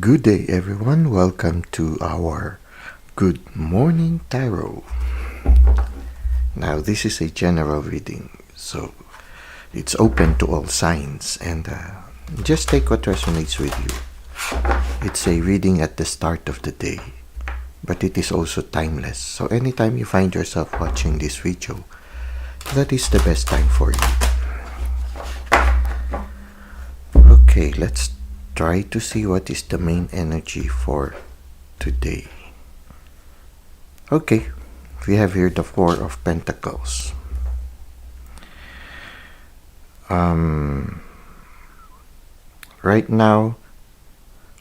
Good day, everyone. Welcome to our Good Morning Tarot. Now, this is a general reading, so it's open to all signs, and just take what resonates with you. It's a reading at the start of the day, but it is also timeless. So, anytime you find yourself watching this video, that is the best time for you. Okay, let's try to see what is the main energy for today. Okay, we have here the Four of Pentacles. Right now,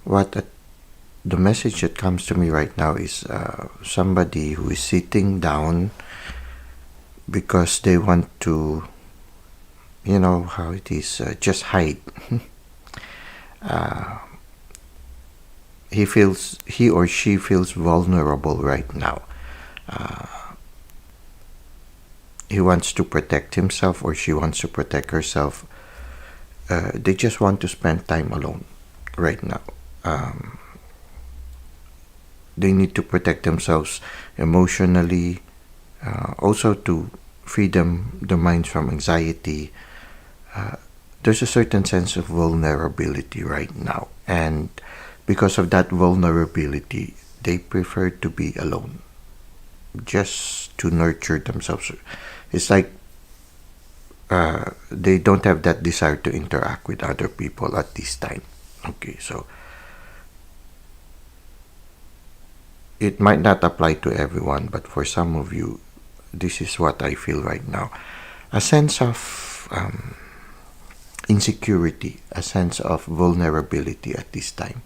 the message that comes to me right now is somebody who is sitting down because they want to, you know how it is, just hide. He or she feels vulnerable right now. He wants to protect himself or she wants to protect herself. They just want to spend time alone right now. They need to protect themselves emotionally, also to free their minds from anxiety. There's a certain sense of vulnerability right now, and because of that vulnerability, they prefer to be alone, just to nurture themselves. It's like they don't have that desire to interact with other people at this time. Okay, so it might not apply to everyone, but for some of you, this is what I feel right now. A sense of insecurity, a sense of vulnerability at this time.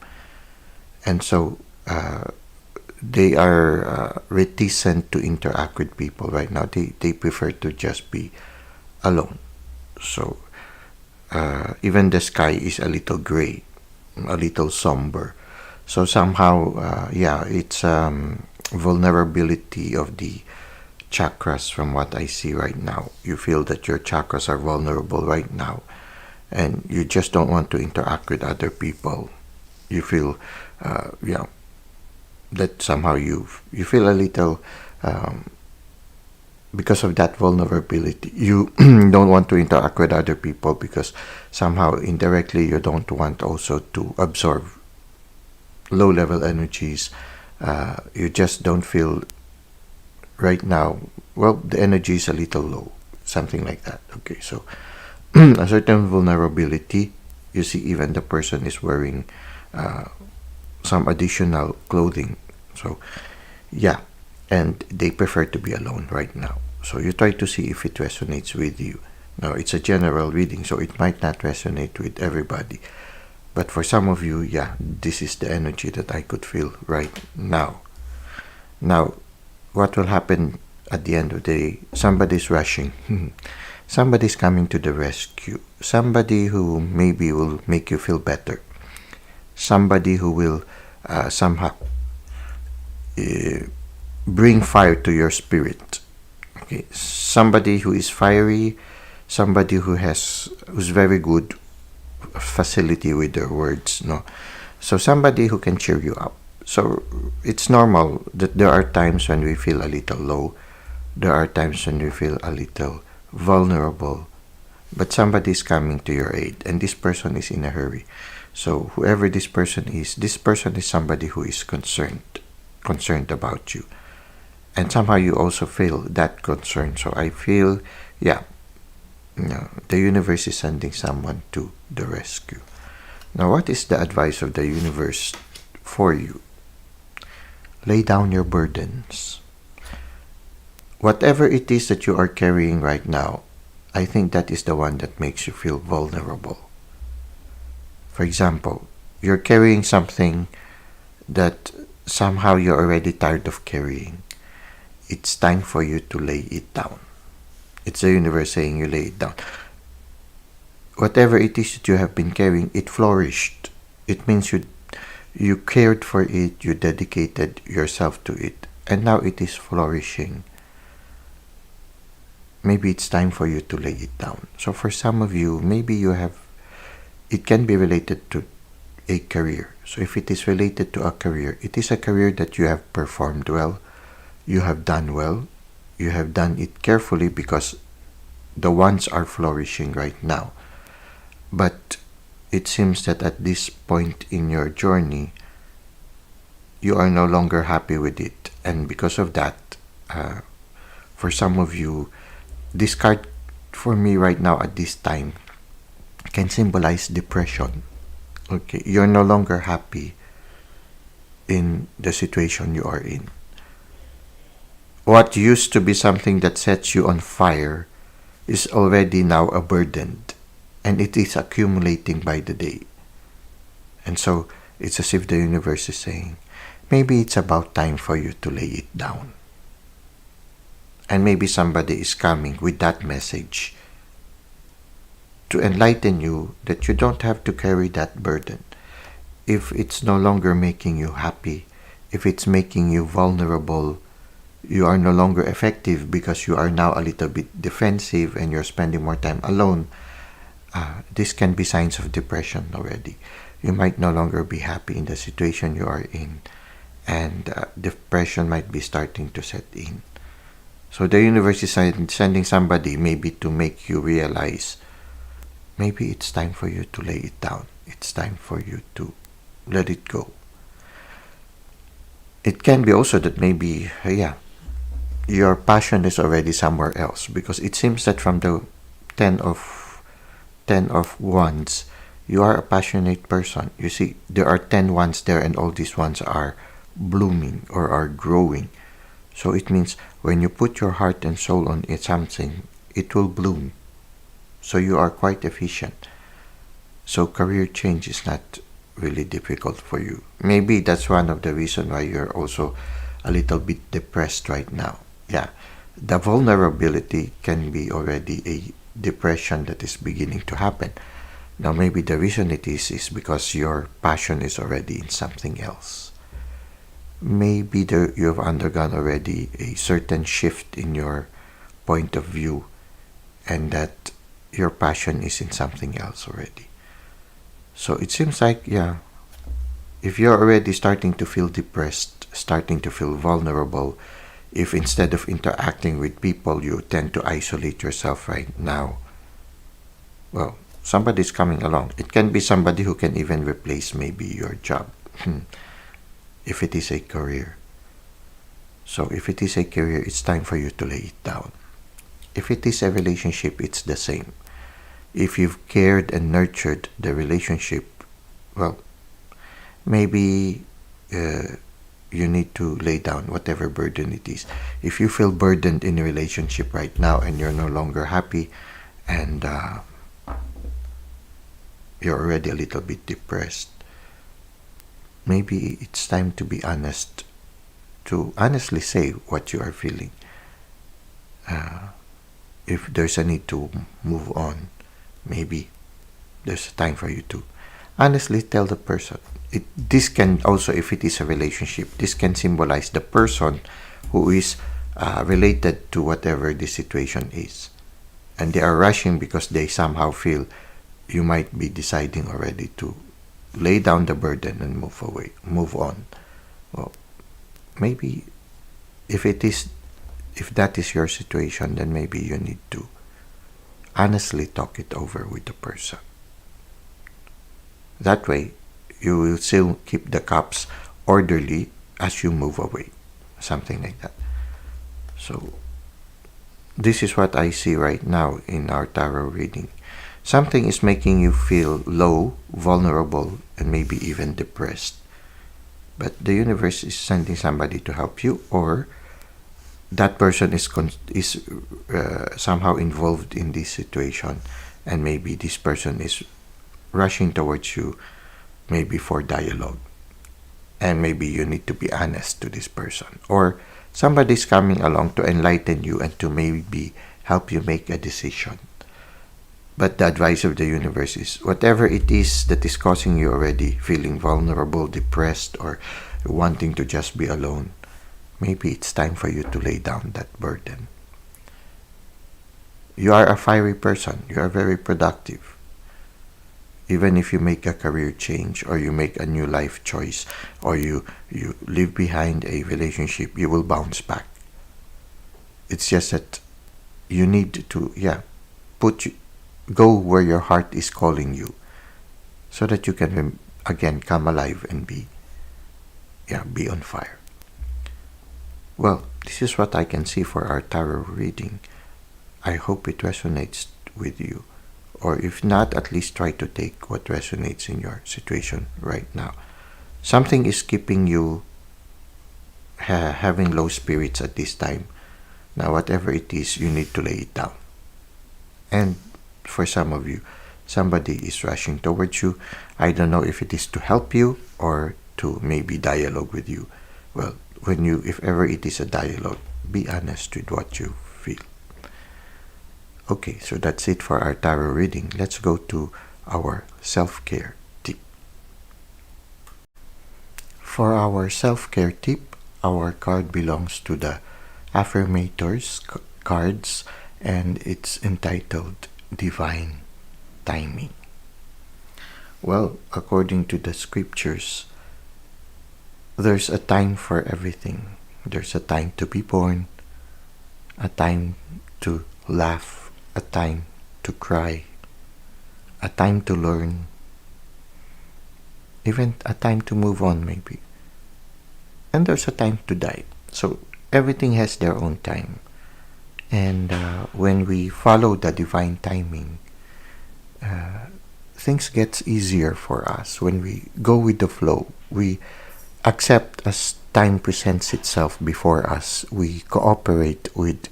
And so they are reticent to interact with people right now. They prefer to just be alone. So even the sky is a little gray, a little somber. So somehow, it's vulnerability of the chakras from what I see right now. You feel that your chakras are vulnerable right now, and you just don't want to interact with other people. You feel, that somehow you feel a little, because of that vulnerability, you don't want to interact with other people because somehow indirectly you don't want also to absorb low level energies. You just don't feel right now, well, the energy is a little low, something like that. Okay, so a certain vulnerability. You see, even the person is wearing some additional clothing. So, yeah, and they prefer to be alone right now. So you try to see if it resonates with you. Now, it's a general reading, so it might not resonate with everybody. But for some of you, yeah, this is the energy that I could feel right now. Now, what will happen at the end of the day? Somebody's rushing. Somebody's coming to the rescue. Somebody who maybe will make you feel better. Somebody who will somehow bring fire to your spirit. Okay, somebody who is fiery, somebody who's very good facility with their words. No, so somebody who can cheer you up. So it's normal that there are times when we feel a little low. There are times when we feel a little vulnerable, but somebody is coming to your aid, and this person is in a hurry. So whoever this person is somebody who is concerned about you, and somehow you also feel that concern. So I feel, the universe is sending someone to the rescue. Now, what is the advice of the universe for you? Lay down your burdens. Whatever it is that you are carrying right now, I think that is the one that makes you feel vulnerable. For example, you're carrying something that somehow you're already tired of carrying. It's time for you to lay it down. It's the universe saying you lay it down. Whatever it is that you have been carrying, it flourished. It means you cared for it, you dedicated yourself to it, and now it is flourishing. Maybe it's time for you to lay it down. So for some of you, maybe it can be related to a career. So if it is related to a career, it is a career that you have performed well, you have done well, you have done it carefully because the ones are flourishing right now. But it seems that at this point in your journey, you are no longer happy with it. And because of that, for some of you, this card for me right now at this time can symbolize depression. Okay, you're no longer happy in the situation you are in. What used to be something that sets you on fire is already now a burden, and it is accumulating by the day. And so it's as if the universe is saying, maybe it's about time for you to lay it down. And maybe somebody is coming with that message to enlighten you that you don't have to carry that burden. If it's no longer making you happy, if it's making you vulnerable, you are no longer effective because you are now a little bit defensive and you're spending more time alone, this can be signs of depression already. You might no longer be happy in the situation you are in, and depression might be starting to set in. So the universe is sending somebody maybe to make you realize maybe it's time for you to lay it down. It's time for you to let it go. It can be also that maybe, your passion is already somewhere else, because it seems that from the 10 of wands, you are a passionate person. You see, there are 10 wands there, and all these wands are blooming or are growing. So it means when you put your heart and soul on it, something, it will bloom. So you are quite efficient. So career change is not really difficult for you. Maybe that's one of the reasons why you're also a little bit depressed right now. Yeah, the vulnerability can be already a depression that is beginning to happen. Now maybe the reason it is because your passion is already in something else. Maybe you have undergone already a certain shift in your point of view, and that your passion is in something else already. So it seems like, if you're already starting to feel depressed, starting to feel vulnerable, if instead of interacting with people you tend to isolate yourself right now, well, somebody's coming along. It can be somebody who can even replace maybe your job, if it is a career. So if it is a career, it's time for you to lay it down. If it is a relationship, it's the same. If you've cared and nurtured the relationship, well, maybe you need to lay down whatever burden it is. If you feel burdened in a relationship right now and you're no longer happy, and you're already a little bit depressed, maybe it's time to be honest, to honestly say what you are feeling. If there's a need to move on, maybe there's a time for you to honestly tell the person. This can also, if it is a relationship, this can symbolize the person who is related to whatever the situation is. And they are rushing because they somehow feel you might be deciding already to lay down the burden and move on. Well, maybe if that is your situation, then maybe you need to honestly talk it over with the person. That way, you will still keep the cups orderly as you move away. Something like that. So, this is what I see right now in our tarot reading. Something is making you feel low, vulnerable, and maybe even depressed. But the universe is sending somebody to help you, or that person is somehow involved in this situation, and maybe this person is rushing towards you, maybe for dialogue, and maybe you need to be honest to this person, or somebody's coming along to enlighten you and to maybe help you make a decision. But the advice of the universe is, whatever it is that is causing you already feeling vulnerable, depressed, or wanting to just be alone, maybe it's time for you to lay down that burden. You are a fiery person. You are very productive. Even if you make a career change, or you make a new life choice, or you leave behind a relationship, you will bounce back. It's just that you need to, go where your heart is calling you, so that you can again come alive and be on fire. Well, this is what I can see for our tarot reading. I hope it resonates with you. Or if not, at least try to take what resonates in your situation right now. Something is keeping you having low spirits at this time. Now, whatever it is, you need to lay it down. And for some of you, somebody is rushing towards you. I don't know if it is to help you or to maybe dialogue with you. Well, if ever it is a dialogue, be honest with what you feel. Okay, so that's it for our tarot reading. Let's go to our self-care tip. For our self-care tip, our card belongs to the Affirmators cards, and it's entitled Divine Timing. Well, according to the scriptures, there's a time for everything. There's a time to be born, a time to laugh, a time to cry, a time to learn, even a time to move on maybe. And there's a time to die. So everything has their own time. And when we follow the divine timing, things get easier for us. When we go with the flow, we accept as time presents itself before us. We cooperate with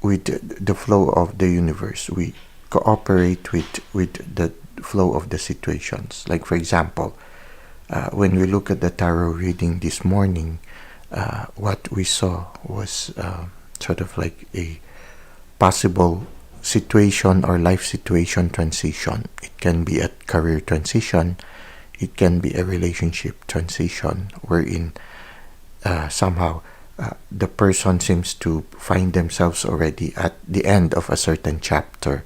the flow of the universe. We cooperate with the flow of the situations. Like, for example, when we look at the tarot reading this morning, what we saw was sort of like a possible situation or life situation transition. It can be a career transition, it can be a relationship transition, wherein somehow the person seems to find themselves already at the end of a certain chapter,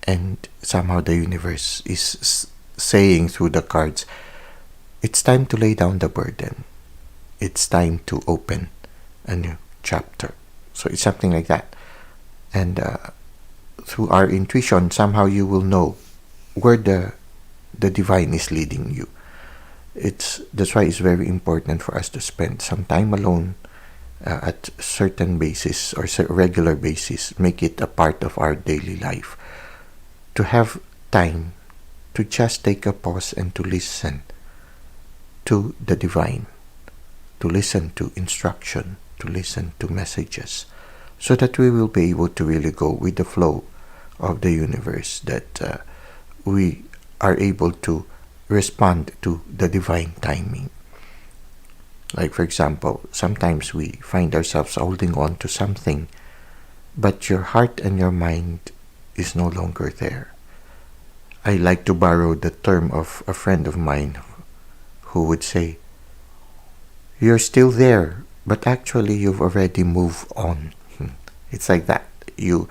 and somehow the universe is saying through the cards, it's time to lay down the burden. It's time to open a new chapter. So it's something like that. And through our intuition, somehow you will know where the divine is leading you. That's why it's very important for us to spend some time alone at certain basis or regular basis. Make it a part of our daily life. To have time to just take a pause and to listen to the divine, to listen to instruction, to listen to messages, so that we will be able to really go with the flow of the universe, that we are able to respond to the divine timing. Like, for example, sometimes we find ourselves holding on to something, but your heart and your mind is no longer there. I like to borrow the term of a friend of mine who would say, you're still there, but actually you've already moved on. It's like that. You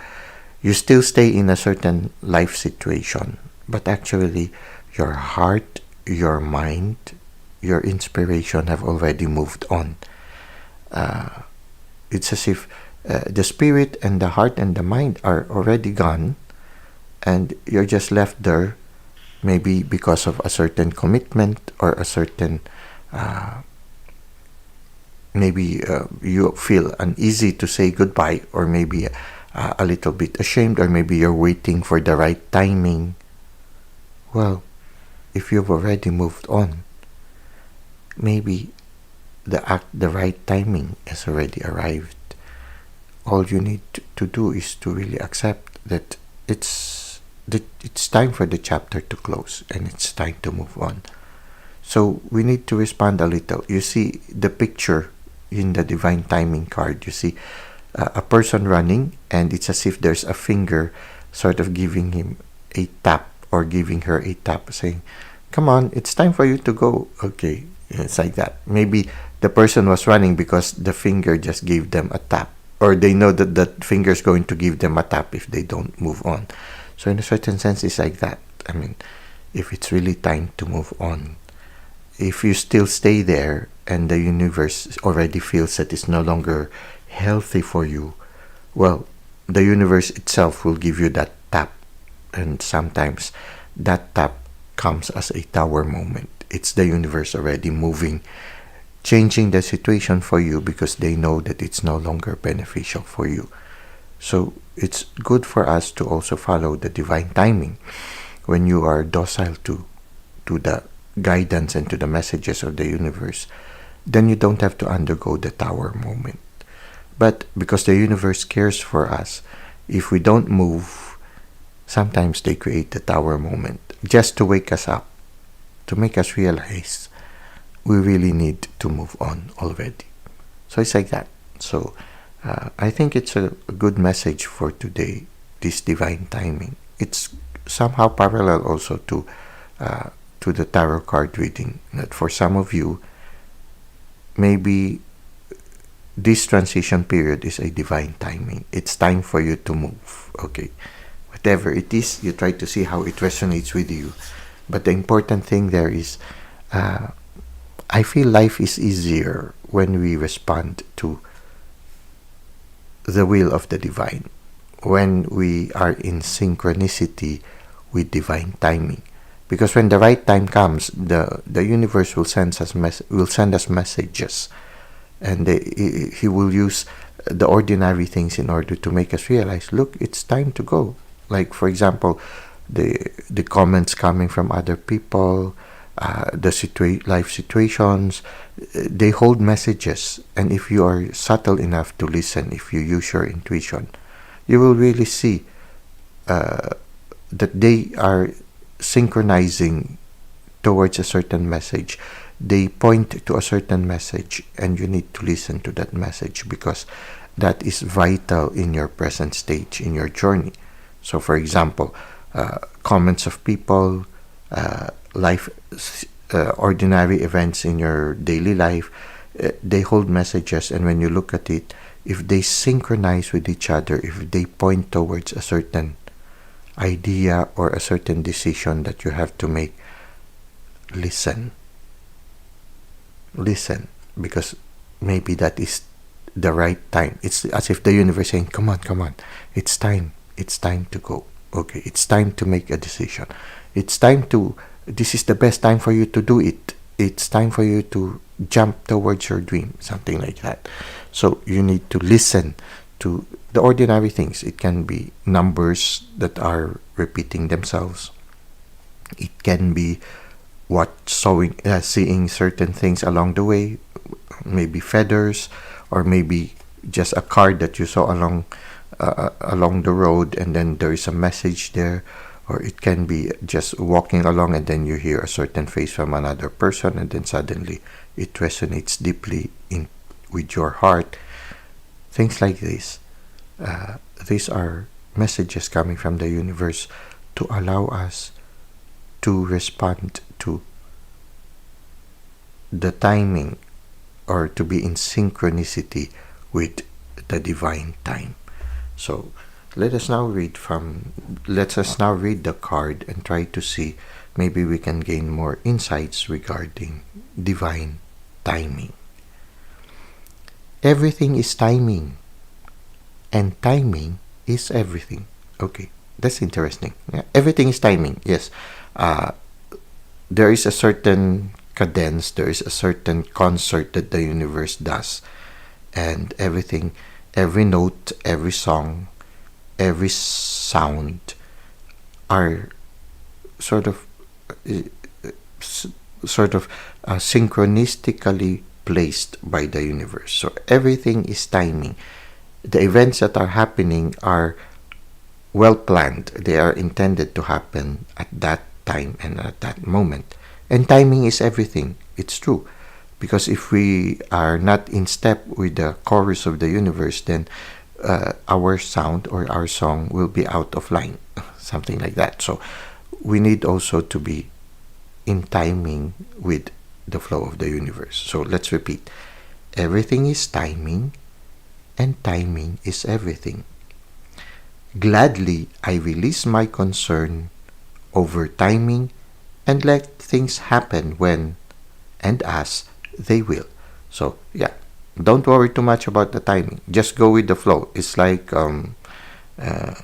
still stay in a certain life situation, but actually your heart, your mind, your inspiration have already moved on. It's as if the spirit and the heart and the mind are already gone, and you're just left there, maybe because of a certain commitment or a certain maybe you feel uneasy to say goodbye, or maybe a little bit ashamed, or maybe you're waiting for the right timing. Well, if you've already moved on, maybe the right timing has already arrived. All you need to do is to really accept that it's time for the chapter to close, and it's time to move on. So we need to respond a little. You see the picture in the divine timing card. You see a person running, and it's as if there's a finger sort of giving him a tap, or giving her a tap, saying, come on, it's time for you to go. Okay, it's like that. Maybe the person was running because the finger just gave them a tap, or they know that that finger is going to give them a tap if they don't move on. So in a certain sense, it's like that. I mean, if it's really time to move on. If you still stay there and the universe already feels that it's no longer healthy for you, well, the universe itself will give you that tap. And sometimes that tap comes as a tower moment. It's the universe already moving, changing the situation for you because they know that it's no longer beneficial for you. So it's good for us to also follow the divine timing. When you are docile to the guidance and to the messages of the universe, then you don't have to undergo the tower moment. But because the universe cares for us, if we don't move, sometimes they create the tower moment just to wake us up, to make us realize we really need to move on already. So it's like that. So I think it's a good message for today, this divine timing. It's somehow parallel also to the tarot card reading. That for some of you, maybe this transition period is a divine timing. It's time for you to move. Okay, whatever it is, you try to see how it resonates with you. But the important thing there is, I feel life is easier when we respond to the will of the divine, when we are in synchronicity with divine timing. Because when the right time comes, the universe will send us messages, and he will use the ordinary things in order to make us realize, look, it's time to go. Like for example, the comments coming from other people, the life situations, they hold messages. And if you are subtle enough to listen, if you use your intuition, you will really see that they are synchronizing towards a certain message. They point to a certain message, and you need to listen to that message because that is vital in your present stage, in your journey. So for example, comments of people, life, ordinary events in your daily life, they hold messages. And when you look at it, if they synchronize with each other, if they point towards a certain idea or a certain decision that you have to make, listen, because maybe that is the right time. It's as if the universe saying, come on, it's time to go. Okay, it's time to make a decision. This is the best time for you to do it. It's time for you to jump towards your dream, something like that. So you need to listen to the ordinary things. It can be numbers that are repeating themselves. It can be seeing certain things along the way, maybe feathers, or maybe just a card that you saw along the road, and then there is a message there. Or it can be just walking along and then you hear a certain face from another person, and then suddenly it resonates deeply with your heart. Things like this. These are messages coming from the universe to allow us to respond to the timing, or to be in synchronicity with the divine time. So let us now read the card and try to see, maybe we can gain more insights regarding divine timing. Everything is timing, and timing is everything. Okay, that's interesting. Yeah, everything is timing. Yes, there is a certain cadence, there is a certain concert that the universe does, and everything, every note, every song, every sound are sort of synchronistically placed by the universe. So everything is timing. The events that are happening are well planned. They are intended to happen at that time and at that moment. And timing is everything. It's true. Because if we are not in step with the chorus of the universe, then our sound or our song will be out of line, something like that. So we need also to be in timing with the flow of the universe. So let's repeat. Everything is timing, and timing is everything. Gladly I release my concern over timing, and let things happen when and as they will. So, yeah, don't worry too much about the timing. Just go with the flow. It's uh,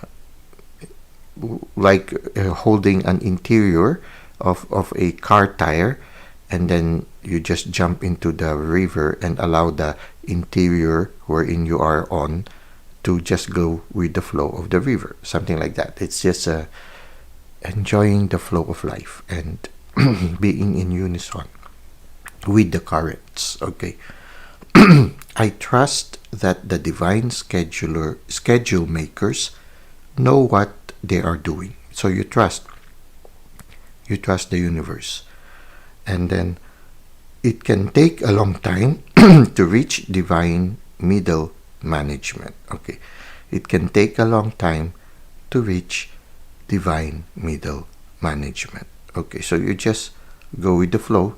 holding an interior of a car tire, and then you just jump into the river and allow the interior wherein you are on to just go with the flow of the river, something like that. It's just enjoying the flow of life and being in unison with the currents. Okay. I trust that the divine schedule makers know what they are doing. So you trust the universe. And then it can take a long time to reach divine middle management. Okay. It can take a long time to reach divine middle management. Okay, so you just go with the flow.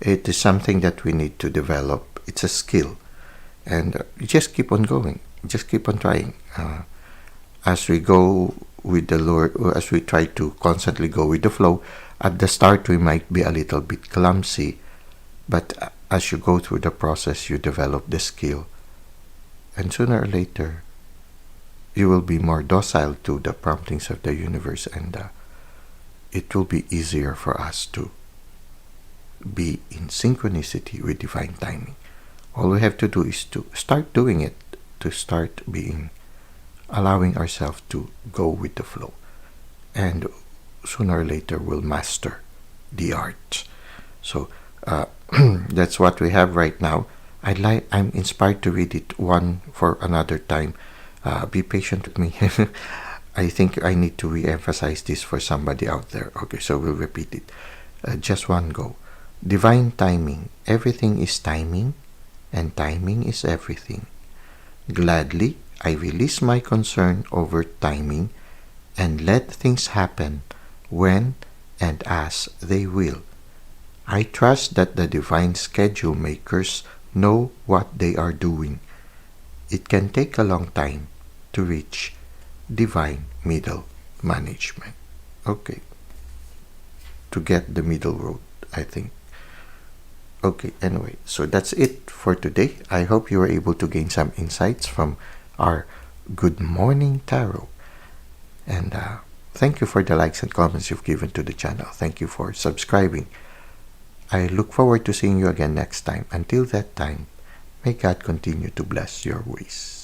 It is something that we need to develop. It's a skill. And you just keep on going. Just keep on trying. As we go with the Lord, or as we try to constantly go with the flow, at the start we might be a little bit clumsy, but as you go through the process, you develop the skill. And sooner or later, you will be more docile to the promptings of the universe, and it will be easier for us to be in synchronicity with divine timing. All we have to do is to start doing it, to start allowing ourselves to go with the flow. And sooner or later, we'll master the art. So that's what we have right now. I'm inspired to read it one for another time. Be patient with me. I think I need to re-emphasize this for somebody out there. Okay, so we'll repeat it. Just one go. Divine timing. Everything is timing, and timing is everything. Gladly, I release my concern over timing and let things happen when and as they will. I trust that the divine schedule makers know what they are doing. It can take a long time to reach divine middle management. Okay. To get the middle road, I think. Okay, anyway, so that's it for today. I hope you were able to gain some insights from our Good Morning Tarot. And thank you for the likes and comments you've given to the channel. Thank you for subscribing. I look forward to seeing you again next time. Until that time, may God continue to bless your ways.